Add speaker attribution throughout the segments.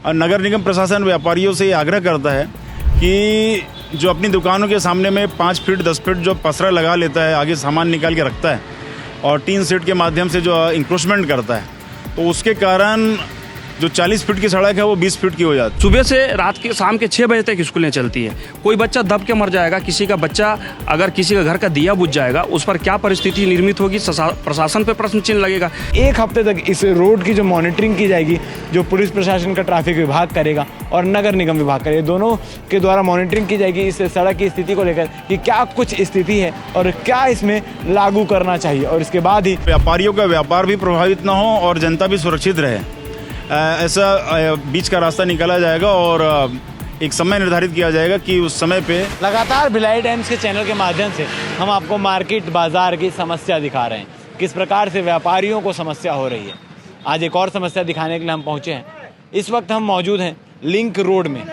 Speaker 1: और नगर निगम प्रशासन व्यापारियों से ये आग्रह करता है कि जो अपनी दुकानों के सामने में 5 फीट 10 फीट जो पसरा लगा लेता है, आगे सामान निकाल के रखता है और टीन सेट के माध्यम से जो इंक्रोचमेंट करता है, तो उसके कारण जो 40 फीट की सड़क है वो 20 फीट की हो जाती है।
Speaker 2: सुबह से रात के शाम के 6 बजे तक स्कूलें चलती है। कोई बच्चा दब के मर जाएगा, किसी का बच्चा अगर किसी का घर का दिया बुझ जाएगा, उस पर क्या परिस्थिति निर्मित होगी, प्रशासन पे प्रश्न चिन्ह लगेगा।
Speaker 3: एक हफ्ते तक इस रोड की जो मॉनिटरिंग की जाएगी, जो पुलिस प्रशासन का ट्रैफिक विभाग करेगा और नगर निगम विभाग करेगा, दोनों के द्वारा मॉनिटरिंग की जाएगी इस सड़क की स्थिति को लेकर कि क्या कुछ स्थिति है और क्या इसमें लागू करना चाहिए, और इसके बाद ही
Speaker 1: व्यापारियों का व्यापार भी प्रभावित ना हो और जनता भी सुरक्षित रहे, ऐसा बीच का रास्ता निकाला जाएगा और एक समय निर्धारित किया जाएगा कि उस समय पे
Speaker 3: लगातार भिलाई टाइम्स के चैनल के माध्यम से हम आपको मार्केट बाजार की समस्या दिखा रहे हैं, किस प्रकार से व्यापारियों को समस्या हो रही है। आज एक और समस्या दिखाने के लिए हम पहुंचे हैं। इस वक्त हम मौजूद हैं लिंक रोड में।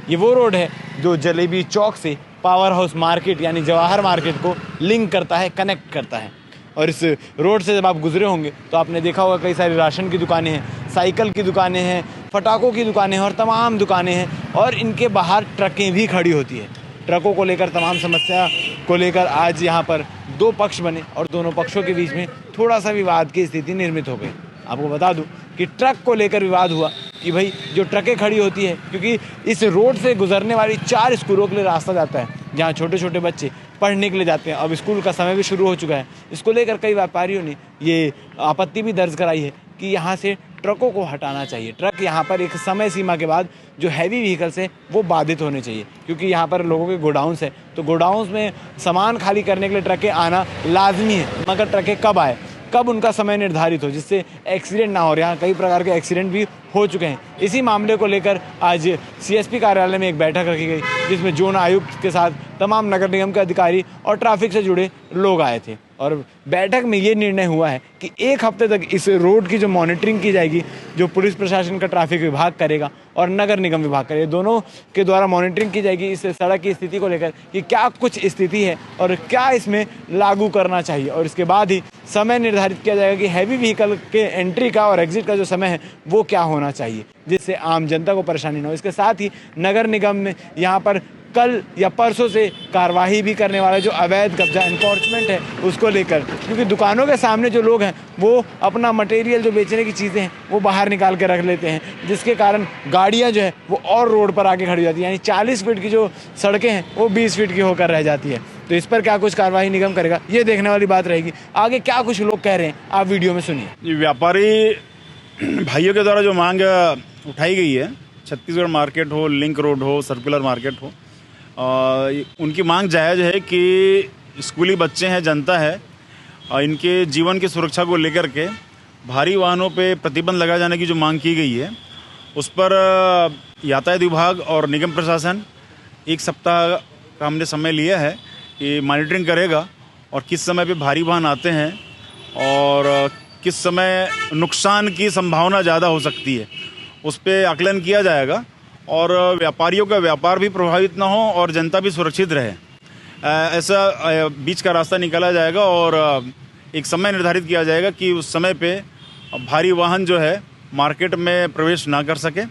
Speaker 3: ये वो रोड है जो जलेबी चौक से पावर हाउस मार्केट यानी जवाहर मार्केट को लिंक करता है, कनेक्ट करता है। और इस रोड से जब आप गुजरे होंगे तो आपने देखा होगा कई सारी राशन की दुकानें हैं, साइकिल की दुकानें हैं, पटाखों की दुकानें हैं और तमाम दुकानें हैं, और इनके बाहर ट्रकें भी खड़ी होती है। ट्रकों को लेकर तमाम समस्या को लेकर आज यहाँ पर 2 पक्ष बने और दोनों पक्षों के बीच में थोड़ा सा विवाद की स्थिति निर्मित हो गई। आपको बता दूं कि ट्रक को लेकर विवाद हुआ कि भाई जो ट्रकें खड़ी होती है, क्योंकि इस रोड से गुजरने वाली 4 स्कूलों के लिए रास्ता जाता है जहाँ छोटे छोटे बच्चे पढ़ने के लिए जाते हैं। अब स्कूल का समय भी शुरू हो चुका है। इसको लेकर कई व्यापारियों ने ये आपत्ति भी दर्ज कराई है कि यहाँ से ट्रकों को हटाना चाहिए। ट्रक यहाँ पर एक समय सीमा के बाद जो हैवी व्हीकल्स हैं वो बाधित होने चाहिए, क्योंकि यहाँ पर लोगों के गोडाउंस है, तो गोडाउंस में सामान खाली करने के लिए ट्रकें आना लाजमी है। मगर ट्रकें कब आए, कब उनका समय निर्धारित हो जिससे एक्सीडेंट ना हो। यहाँ कई प्रकार के एक्सीडेंट भी हो चुके हैं। इसी मामले को लेकर आज सीएसपी कार्यालय में एक बैठक रखी गई, जिसमें जोन आयुक्त के साथ तमाम नगर निगम के अधिकारी और ट्रैफिक से जुड़े लोग आए थे। और बैठक में ये निर्णय हुआ है कि एक हफ्ते तक इस रोड की जो मॉनिटरिंग की जाएगी, जो पुलिस प्रशासन का ट्रैफिक विभाग करेगा और नगर निगम विभाग करेगा, दोनों के द्वारा मॉनिटरिंग की जाएगी इस सड़क की स्थिति को लेकर कि क्या कुछ स्थिति है और क्या इसमें लागू करना चाहिए। और इसके बाद ही समय निर्धारित किया जाएगा कि हैवी व्हीकल के एंट्री का और एग्जिट का जो समय है वो क्या होना चाहिए, जिससे आम जनता को परेशानी ना हो। इसके साथ ही नगर निगम में यहाँ पर कल या परसों से कार्रवाई भी करने वाला जो अवैध कब्जा एनफोर्समेंट है उसको लेकर, क्योंकि दुकानों के सामने जो लोग हैं वो अपना मटेरियल जो बेचने की चीज़ें हैं वो बाहर निकाल के रख लेते हैं, जिसके कारण गाड़ियां जो है वो और रोड पर आके खड़ी जाती है। यानी 40 फीट की जो सड़कें हैं वो 20 फीट की होकर रह जाती है। तो इस पर क्या कुछ कार्रवाई निगम करेगा, ये देखने वाली बात रहेगी। आगे क्या कुछ लोग कह रहे हैं आप वीडियो में सुनिए।
Speaker 1: व्यापारी भाइयों के द्वारा जो मांग उठाई गई है, छत्तीसगढ़ मार्केट हो, लिंक रोड हो, सर्कुलर मार्केट हो, उनकी मांग जायज़ है कि स्कूली बच्चे हैं, जनता है, इनके जीवन की सुरक्षा को लेकर के भारी वाहनों पे प्रतिबंध लगाए जाने की जो मांग की गई है, उस पर यातायात विभाग और निगम प्रशासन 1 सप्ताह का हमने समय लिया है कि मॉनिटरिंग करेगा और किस समय पे भारी वाहन आते हैं और किस समय नुकसान की संभावना ज़्यादा हो सकती है, उस पर आकलन किया जाएगा और व्यापारियों का व्यापार भी प्रभावित ना हो और जनता भी सुरक्षित रहे, ऐसा बीच का रास्ता निकाला जाएगा और एक समय निर्धारित किया जाएगा कि उस समय पे भारी वाहन जो है मार्केट में प्रवेश ना कर सके।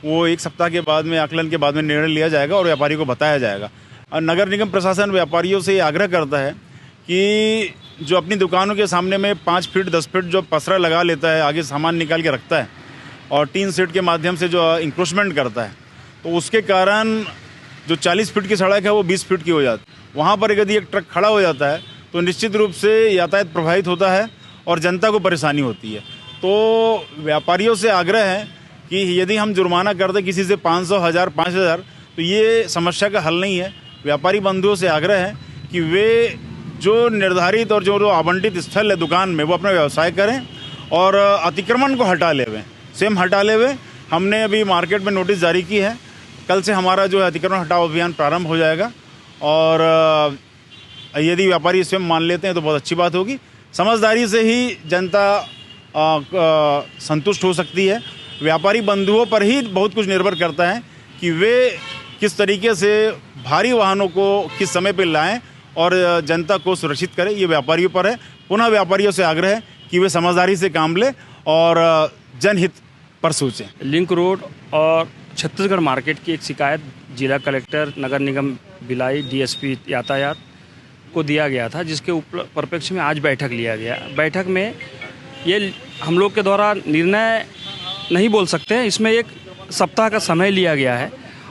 Speaker 1: वो 1 सप्ताह के बाद में आकलन के बाद में निर्णय लिया जाएगा और व्यापारी को बताया जाएगा। और नगर निगम प्रशासन व्यापारियों से ये आग्रह करता है कि जो अपनी दुकानों के सामने में 5 फीट 10 फीट जो पसरा लगा लेता है, आगे सामान निकाल के रखता है और टीन सेट के माध्यम से जो इंक्रोचमेंट करता है, तो उसके कारण जो 40 फीट की सड़क है वो 20 फीट की हो जाती है। वहाँ पर यदि एक ट्रक खड़ा हो जाता है तो निश्चित रूप से यातायात प्रभावित होता है और जनता को परेशानी होती है। तो व्यापारियों से आग्रह है कि यदि हम जुर्माना कर दें किसी से 500, 1000, 5000, तो ये समस्या का हल नहीं है। व्यापारी बंधुओं से आग्रह है कि वे जो निर्धारित और जो आवंटित स्थल है दुकान में वो अपना व्यवसाय करें और अतिक्रमण को हटा लेवें, स्वयं हटा लेवें। हमने अभी मार्केट में नोटिस जारी की है, कल से हमारा जो है अतिक्रमण हटाओ अभियान प्रारंभ हो जाएगा और यदि व्यापारी स्वयं मान लेते हैं तो बहुत अच्छी बात होगी। समझदारी से ही जनता संतुष्ट हो सकती है। व्यापारी बंधुओं पर ही बहुत कुछ निर्भर करता है कि वे किस तरीके से भारी वाहनों को किस समय पर लाएं और जनता को सुरक्षित करें, ये व्यापारियों पर है। पुनः व्यापारियों से आग्रह है कि वे समझदारी से काम लें और जनहित परसों से।
Speaker 2: लिंक रोड और छत्तीसगढ़ मार्केट की एक शिकायत जिला कलेक्टर, नगर निगम भिलाई, डीएसपी यातायात को दिया गया था, जिसके परिप्रेक्ष्य में आज बैठक लिया गया। बैठक में ये हम लोग के द्वारा निर्णय नहीं बोल सकते हैं, इसमें एक सप्ताह का समय लिया गया है।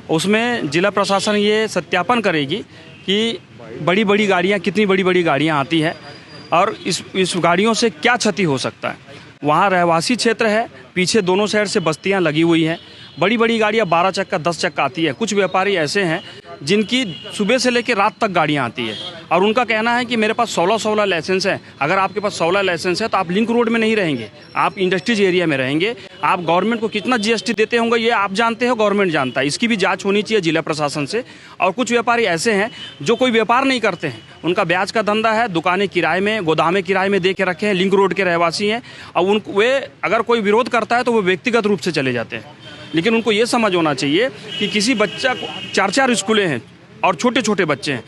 Speaker 2: उसमें जिला प्रशासन ये सत्यापन करेगी कि बड़ी बड़ी गाड़ियाँ, कितनी बड़ी बड़ी गाड़ियाँ आती है और इस गाड़ियों से क्या क्षति हो सकता है। वहाँ रहवासी क्षेत्र है, पीछे दोनों साइड से बस्तियाँ लगी हुई हैं। बड़ी बड़ी गाड़ियाँ 12 चक्का 10 चक्का आती है। कुछ व्यापारी ऐसे हैं जिनकी सुबह से लेकर रात तक गाड़ियाँ आती है और उनका कहना है कि मेरे पास 16 लाइसेंस है। अगर आपके पास 16 लाइसेंस है तो आप लिंक रोड में नहीं रहेंगे, आप इंडस्ट्रीज एरिया में रहेंगे। आप गवर्नमेंट को कितना जीएसटी देते होंगे ये आप जानते हो, गवर्नमेंट जानता है। इसकी भी जांच होनी चाहिए जिला प्रशासन से। और कुछ व्यापारी ऐसे हैं जो कोई व्यापार नहीं करते हैं, उनका ब्याज का धंधा है, दुकानें किराए में, गोदामें किराए में दे के रखे हैं, लिंक रोड के रहवासी हैं और वे अगर कोई विरोध करता है तो वो व्यक्तिगत रूप से चले जाते हैं। लेकिन उनको ये समझ होना चाहिए कि किसी बच्चा को 4-4 स्कूलें हैं और छोटे छोटे बच्चे हैं।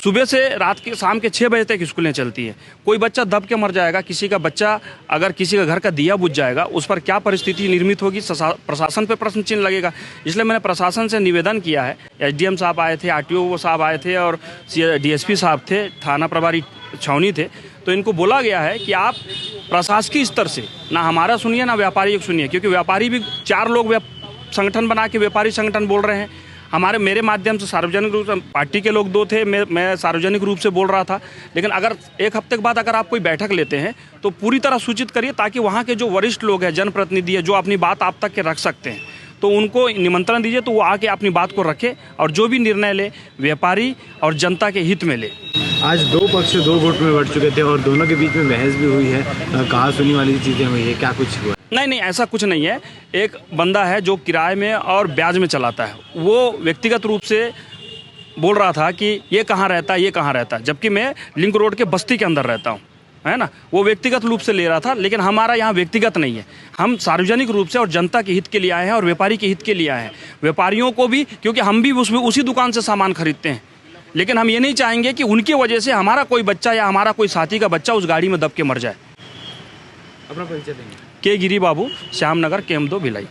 Speaker 2: सुबह से रात के शाम के 6 बजे तक स्कूलें चलती हैं। कोई बच्चा दब के मर जाएगा, किसी का बच्चा अगर किसी का घर का दिया बुझ जाएगा, उस पर क्या परिस्थिति निर्मित होगी, प्रशासन पे प्रश्न चिन्ह लगेगा। इसलिए मैंने प्रशासन से निवेदन किया है। एसडीएम साहब आए थे, आरटीओ साहब आए थे और डीएसपी साहब थे, थाना प्रभारी छावनी थे। तो इनको बोला गया है कि आप प्रशासकीय स्तर से ना हमारा सुनिए ना व्यापारी को सुनिए, क्योंकि व्यापारी भी 4 लोग संगठन बना के व्यापारी संगठन बोल रहे हैं। मेरे माध्यम से सार्वजनिक रूप से पार्टी के लोग 2 थे, मैं सार्वजनिक रूप से बोल रहा था। लेकिन अगर 1 हफ्ते के बाद अगर आप कोई बैठक लेते हैं तो पूरी तरह सूचित करिए, ताकि वहाँ के जो वरिष्ठ लोग हैं, जनप्रतिनिधि है, जो अपनी बात आप तक के रख सकते हैं, तो उनको निमंत्रण दीजिए, तो वो आके अपनी बात को रखे और जो भी निर्णय ले व्यापारी और जनता के हित में ले।
Speaker 3: आज 2 पक्ष 2 गुट में बढ़ चुके थे और दोनों के बीच में बहस भी हुई है, कहा सुनी वाली चीज़ें हुई है, क्या कुछ हुआ?
Speaker 2: नहीं, ऐसा कुछ नहीं है। एक बंदा है जो किराए में और ब्याज में चलाता है, वो व्यक्तिगत रूप से बोल रहा था कि ये कहाँ रहता है, ये कहाँ रहता है, जबकि मैं लिंक रोड के बस्ती के अंदर रहता हूँ, है ना। वो व्यक्तिगत रूप से ले रहा था, लेकिन हमारा यहाँ व्यक्तिगत नहीं है। हम सार्वजनिक रूप से और जनता के हित के लिए आए हैं और व्यापारी के हित के लिए आए हैं। व्यापारियों को भी, क्योंकि हम भी उसी दुकान से सामान खरीदते हैं, लेकिन हम ये नहीं चाहेंगे कि उनकी वजह से हमारा कोई बच्चा या हमारा कोई साथी का बच्चा उस गाड़ी में दब के मर जाए।
Speaker 3: अपना परिचय देंगे।
Speaker 2: के गिरी बाबू, श्यामनगर, केम 2 भिलाई।